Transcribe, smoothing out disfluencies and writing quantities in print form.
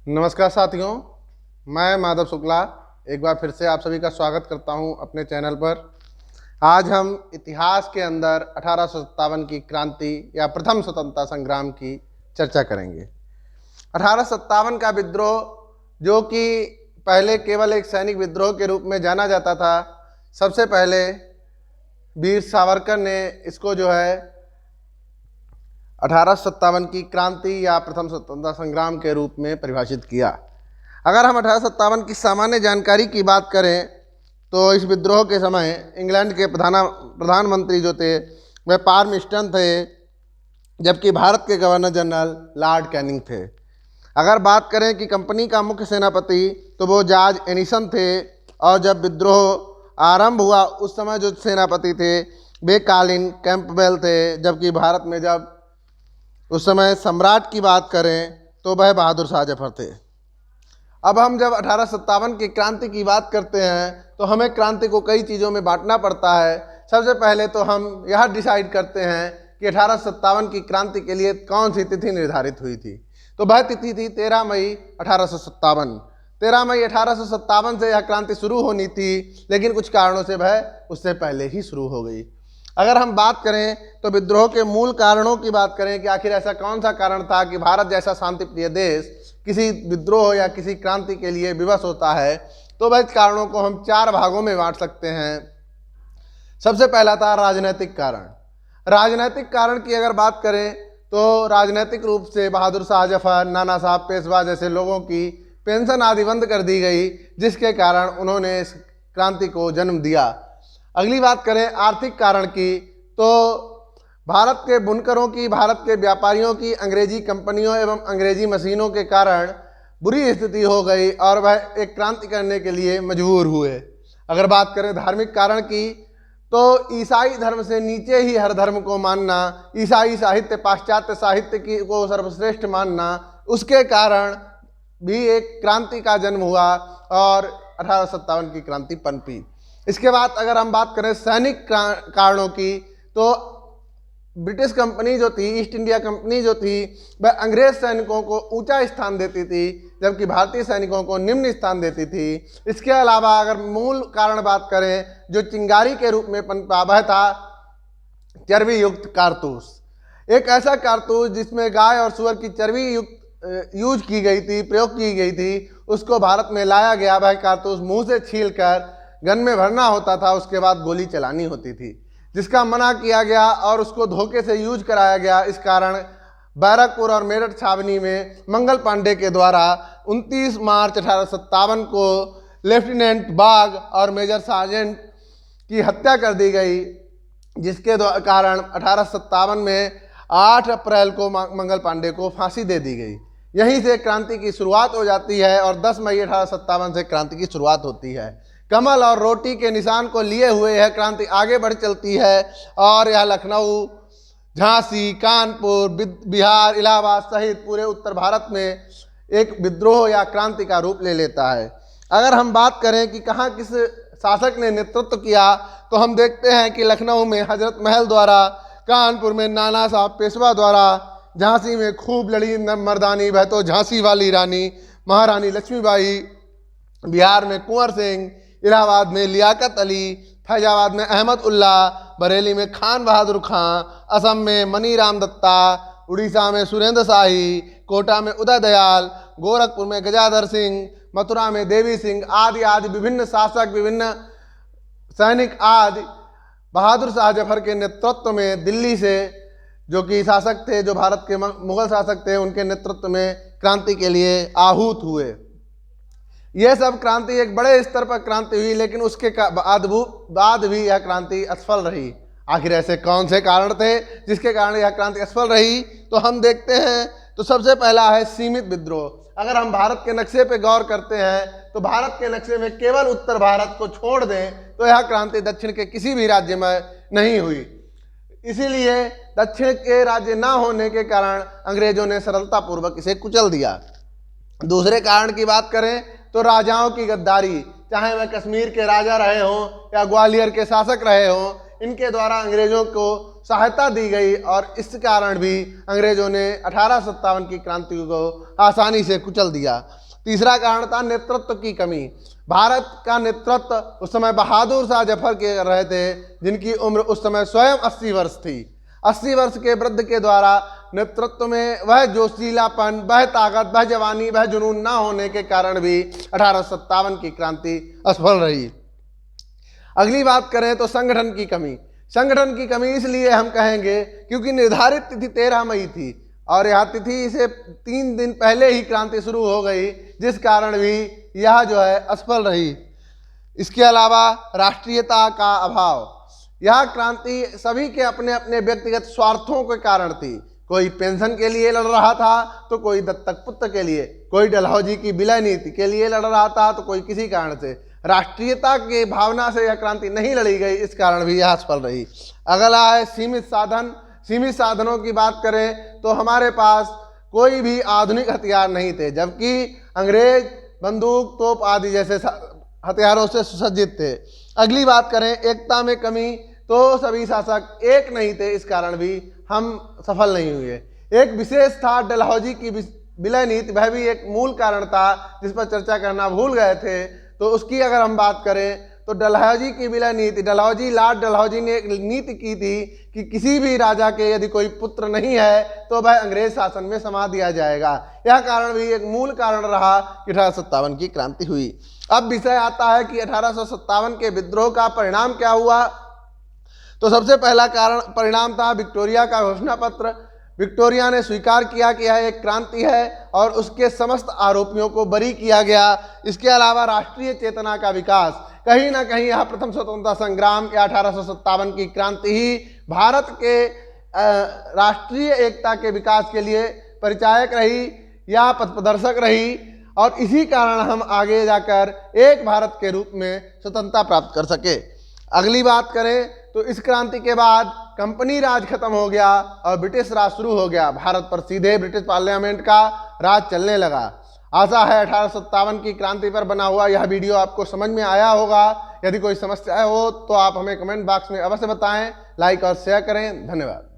नमस्कार साथियों, मैं माधव शुक्ला एक बार फिर से आप सभी का स्वागत करता हूं अपने चैनल पर। आज हम इतिहास के अंदर 1857 की क्रांति या प्रथम स्वतंत्रता संग्राम की चर्चा करेंगे। 1857 का विद्रोह जो कि पहले केवल एक सैनिक विद्रोह के रूप में जाना जाता था, सबसे पहले वीर सावरकर ने इसको जो है 1857 की क्रांति या प्रथम स्वतंत्रता संग्राम के रूप में परिभाषित किया। अगर हम 1857 की सामान्य जानकारी की बात करें तो इस विद्रोह के समय इंग्लैंड के प्रधानमंत्री जो थे वह पाल्मस्टन थे, जबकि भारत के गवर्नर जनरल लॉर्ड कैनिंग थे। अगर बात करें कि कंपनी का मुख्य सेनापति तो वो जॉर्ज एनिसन थे, और जब विद्रोह आरंभ हुआ उस समय जो सेनापति थे वे कॉलिन कैंपबेल थे, जबकि भारत में जब उस समय सम्राट की बात करें तो वह बहादुर शाह जफर थे। अब हम जब 1857 की क्रांति की बात करते हैं तो हमें क्रांति को कई चीज़ों में बांटना पड़ता है। सबसे पहले तो हम यह डिसाइड करते हैं कि 1857 की क्रांति के लिए कौन सी तिथि निर्धारित हुई थी। तो वह तिथि थी 13 मई 1857। 13 मई 1857 से यह क्रांति शुरू होनी थी, लेकिन कुछ कारणों से वह उससे पहले ही शुरू हो गई। अगर हम बात करें तो विद्रोह के मूल कारणों की बात करें कि आखिर ऐसा कौन सा कारण था कि भारत जैसा शांतिप्रिय देश किसी विद्रोह या किसी क्रांति के लिए विवश होता है, तो वह कारणों को हम 4 भागों में बांट सकते हैं। सबसे पहला था राजनीतिक कारण। राजनीतिक कारण की अगर बात करें तो राजनीतिक रूप से बहादुर शाह जफर, नाना साहब पेशवा जैसे लोगों की पेंशन आदि बंद कर दी गई, जिसके कारण उन्होंने इस क्रांति को जन्म दिया। अगली बात करें आर्थिक कारण की, तो भारत के बुनकरों की, भारत के व्यापारियों की अंग्रेजी कंपनियों एवं अंग्रेजी मशीनों के कारण बुरी स्थिति हो गई और वह एक क्रांति करने के लिए मजबूर हुए। अगर बात करें धार्मिक कारण की, तो ईसाई धर्म से नीचे ही हर धर्म को मानना, ईसाई साहित्य, पाश्चात्य साहित्य की को सर्वश्रेष्ठ मानना, उसके कारण भी एक क्रांति का जन्म हुआ और 1857 की क्रांति पनपी। इसके बाद अगर हम बात करें सैनिक कारणों की, तो ब्रिटिश कंपनी जो थी, ईस्ट इंडिया कंपनी जो थी, वह अंग्रेज सैनिकों को ऊंचा स्थान देती थी, जबकि भारतीय सैनिकों को निम्न स्थान देती थी। इसके अलावा अगर मूल कारण बात करें जो चिंगारी के रूप में पनपा, वह था चर्बी युक्त कारतूस। एक ऐसा कारतूस जिसमें गाय और सुअर की चर्बी युक्त यूज की गई थी, प्रयोग की गई थी, उसको भारत में लाया गया। वह कारतूस मुंह से छील कर गन में भरना होता था, उसके बाद गोली चलानी होती थी, जिसका मना किया गया और उसको धोखे से यूज कराया गया। इस कारण बैरकपुर और मेरठ छावनी में मंगल पांडे के द्वारा 29 मार्च 1857 को लेफ्टिनेंट बाग और मेजर सार्जेंट की हत्या कर दी गई, जिसके कारण 1857 में 8 अप्रैल को मंगल पांडे को फांसी दे दी गई। यहीं से क्रांति की शुरुआत हो जाती है और 10 मई 1857 से क्रांति की शुरुआत होती है। कमल और रोटी के निशान को लिए हुए यह क्रांति आगे बढ़ चलती है और यह लखनऊ, झांसी, कानपुर, बिहार, इलाहाबाद सहित पूरे उत्तर भारत में एक विद्रोह या क्रांति का रूप ले लेता है। अगर हम बात करें कि कहाँ किस शासक ने नेतृत्व किया, तो हम देखते हैं कि लखनऊ में हजरत महल द्वारा, कानपुर में नाना साहब पेशवा द्वारा, झांसी में खूब लड़ी मर्दानी, वह तो झांसी वाली रानी महारानी लक्ष्मीबाई, बिहार में कुंवर सिंह, इलाहाबाद में लियाकत अली, फैजाबाद में अहमद उल्ला, बरेली में खान बहादुर खां, असम में मनी राम दत्ता, उड़ीसा में सुरेंद्र शाही, कोटा में उदय दयाल, गोरखपुर में गजाधर सिंह, मथुरा में देवी सिंह आदि आदि विभिन्न शासक, विभिन्न सैनिक आदि बहादुर शाह जफर के नेतृत्व में दिल्ली से जो कि शासक थे, जो भारत के मुगल शासक थे, उनके नेतृत्व में क्रांति के लिए आहूत हुए। यह सब क्रांति एक बड़े स्तर पर क्रांति हुई, लेकिन उसके बाद भी यह क्रांति असफल रही। आखिर ऐसे कौन से कारण थे जिसके कारण यह क्रांति असफल रही, तो हम देखते हैं। तो सबसे पहला है सीमित विद्रोह। अगर हम भारत के नक्शे पे गौर करते हैं तो भारत के नक्शे में केवल उत्तर भारत को छोड़ दें तो यह क्रांति दक्षिण के किसी भी राज्य में नहीं हुई। इसीलिए दक्षिण के राज्य ना होने के कारण अंग्रेजों ने सरलतापूर्वक इसे कुचल दिया। दूसरे कारण की बात करें तो राजाओं की गद्दारी, चाहे वह कश्मीर के राजा रहे हों या ग्वालियर के शासक रहे हों, इनके द्वारा अंग्रेजों को सहायता दी गई और इस कारण भी अंग्रेजों ने 1857 की क्रांति को आसानी से कुचल दिया। तीसरा कारण था नेतृत्व की कमी। भारत का नेतृत्व उस समय बहादुर शाह जफर के रहे थे, जिनकी उम्र उस समय स्वयं 80 वर्ष थी। 80 वर्ष के वृद्ध के द्वारा नेतृत्व में वह जोशीलापन, वह ताकत, वह जवानी, वह जुनून ना होने के कारण भी 1857 की क्रांति असफल रही। अगली बात करें तो संगठन की कमी। संगठन की कमी इसलिए हम कहेंगे क्योंकि निर्धारित तिथि 13 मई थी और यह तिथि से 3 दिन पहले ही क्रांति शुरू हो गई, जिस कारण भी यह जो है असफल रही। इसके अलावा राष्ट्रीयता का अभाव। यह क्रांति सभी के अपने अपने व्यक्तिगत स्वार्थों के कारण थी। कोई पेंशन के लिए लड़ रहा था तो कोई दत्तक पुत्र के लिए, कोई डलहौजी की विलय नीति के लिए लड़ रहा था तो कोई किसी कारण से। राष्ट्रीयता की भावना से यह क्रांति नहीं लड़ी गई, इस कारण भी यह असफल रही। अगला है सीमित साधन। सीमित साधनों की बात करें तो हमारे पास कोई भी आधुनिक हथियार नहीं थे, जबकि अंग्रेज बंदूक, तोप आदि जैसे हथियारों से सुसज्जित थे। अगली बात करें एकता में कमी, तो सभी शासक एक नहीं थे, इस कारण भी हम सफल नहीं हुए। एक विशेष था डलहौजी की विलय नीति, वह भी एक मूल कारण था जिस पर चर्चा करना भूल गए थे। तो उसकी अगर हम बात करें तो डलहौजी की विलय नीति, लॉर्ड डलहौजी ने एक नीति की थी कि किसी भी राजा के यदि कोई पुत्र नहीं है तो वह अंग्रेज शासन में समा दिया जाएगा। यह कारण भी एक मूल कारण रहा कि 1857 की क्रांति हुई। अब विषय आता है कि 1857 के विद्रोह का परिणाम क्या हुआ। तो सबसे पहला परिणाम था विक्टोरिया का घोषणा पत्र। विक्टोरिया ने स्वीकार किया कि यह एक क्रांति है और उसके समस्त आरोपियों को बरी किया गया। इसके अलावा राष्ट्रीय चेतना का विकास। कहीं ना कहीं यह प्रथम स्वतंत्रता संग्राम या 1857 की क्रांति ही भारत के राष्ट्रीय एकता के विकास के लिए परिचायक रही या पथप्रदर्शक रही, और इसी कारण हम आगे जाकर एक भारत के रूप में स्वतंत्रता प्राप्त कर सके। अगली बात करें तो इस क्रांति के बाद कंपनी राज खत्म हो गया और ब्रिटिश राज शुरू हो गया। भारत पर सीधे ब्रिटिश पार्लियामेंट का राज चलने लगा। आशा है 1857 की क्रांति पर बना हुआ यह वीडियो आपको समझ में आया होगा। यदि कोई समस्या हो तो आप हमें कमेंट बॉक्स में अवश्य बताएं। लाइक और शेयर करें। धन्यवाद।